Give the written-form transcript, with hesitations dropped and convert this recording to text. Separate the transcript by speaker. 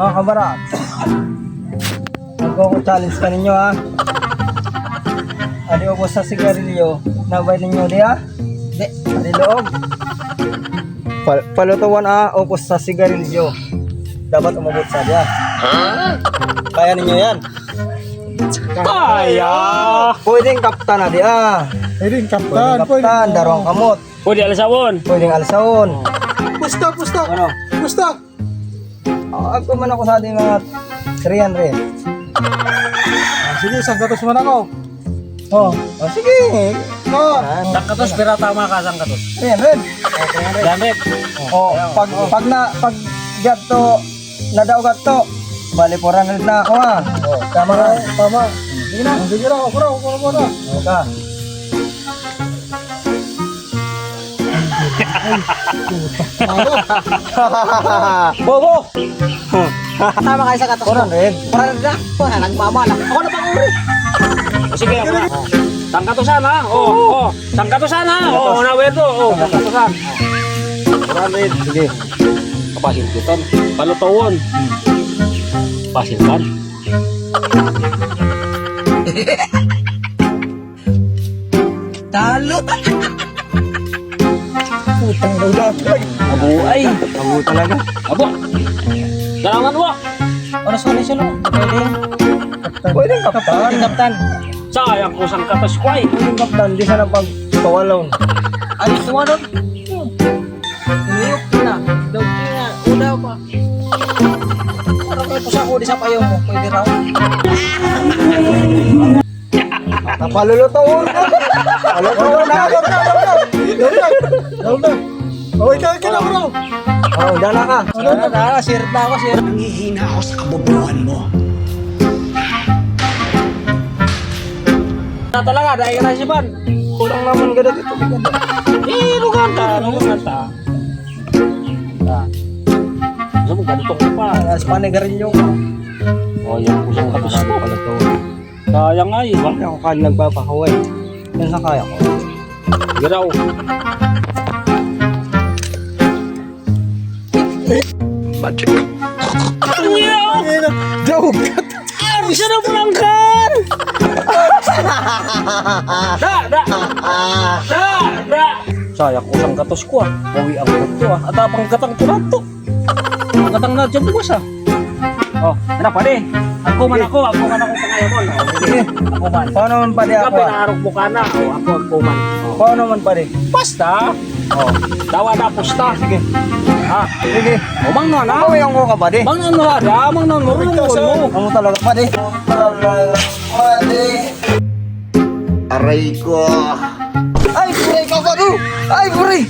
Speaker 1: Mga kabarat, magkoko-challenge ka ninyo ha. Adi ubos sa sigarilyo, nabay ninyo di ha? Di, adi loob. Palutuan ubos sa sigarilyo. Dapat umabot sa di ha. Kaya ninyo yan.
Speaker 2: Kaya.
Speaker 1: Pwedeng kaptan na di ha.
Speaker 3: Pwedeng
Speaker 1: Pwedeng
Speaker 3: kaptan.
Speaker 1: kaptan, darong kamot.
Speaker 2: Pwede alasawon.
Speaker 1: Pwedeng alsawon.
Speaker 3: Pusta.
Speaker 1: Ano?
Speaker 3: Pusta.
Speaker 1: Ako man ako sa ating mga 300.
Speaker 3: Sige, isang gatos man ako.
Speaker 1: Oh, sige.
Speaker 2: Sangkatos, pero tama ka, sangkatos.
Speaker 1: 300.
Speaker 2: Damit.
Speaker 1: Oh, pag gato nadaw gato, bali 400 na ako ha. Oh, tama ka.
Speaker 3: Tama. Sige na. Sige na. Ako na.
Speaker 1: Okay.
Speaker 2: Bobo.
Speaker 1: Tama kayo sa gato. 400.
Speaker 3: 400 na. Nagmamala. Ako na pang-uri.
Speaker 2: Sige, ako na. Sangkatosan ha. Oh. Sangkatosan ha. Oh, nawedo. Oh, sangkatosan. 400.
Speaker 1: Sige.
Speaker 2: Kapasil kita. Palutawon. Pasil kan.
Speaker 1: Talo. Putang daw.
Speaker 2: Abo ay.
Speaker 1: Abo talaga.
Speaker 2: Abo. Dalangan mo.
Speaker 1: Ano solution mo? Pwedeng kaptan. Kaptan.
Speaker 2: Sayang ko sangkatos ko ay.
Speaker 1: Pwedeng kaptan. Di sana pag tawalon.
Speaker 3: Ay, tumalon. Niyok na. Dog na. Udaw pa. Ano kayo pusa ko di sa payo mo? Pwede raw.
Speaker 1: Napalulutuon. Palulutuon na.
Speaker 3: Daw na. Oh, ikaw na bro.
Speaker 1: Oh, dala ka.
Speaker 3: Sirit na ako.
Speaker 4: Nangihina ako sa kabobohan mo.
Speaker 2: Na talaga dahil ka na si Ban.
Speaker 1: Kurang naman ganda dito.
Speaker 2: Lugan ta. Gusto mo ganito ko pa.
Speaker 1: Alas panigarin yung
Speaker 2: Oh, yung kusang katos ko.
Speaker 1: palulutuon.
Speaker 2: Sayang nga eh.
Speaker 1: Bakit ako kaya nagpapakaway? Yan sa kaya ko.
Speaker 2: Giraw.
Speaker 4: Magic.
Speaker 1: Joke!
Speaker 2: Bisa na pulangkan. Da. Sayang kusang katos ko ah. Bawi ang kuto ah. At apang katang turato. Katang na dyan buwas ah. Oh, kenapa deh? Ako man ako pangayamon.
Speaker 1: Sige.
Speaker 2: Ako man.
Speaker 1: Paano man pwede ako?
Speaker 2: Kape naarok mo ka na. Oh, ako man. Oh.
Speaker 1: Paano man pwede?
Speaker 2: Basta. Oh, dawa na pusta.
Speaker 1: Sige.
Speaker 2: Ha.
Speaker 1: Sige.
Speaker 2: O mang na na.
Speaker 1: Ako yung ko ka pwede.
Speaker 2: Mang na na. Mang na mo.
Speaker 1: Ano talaga pwede? Pwede.
Speaker 4: Aray ko.
Speaker 1: Ay, pure ka pa. Ay, pure.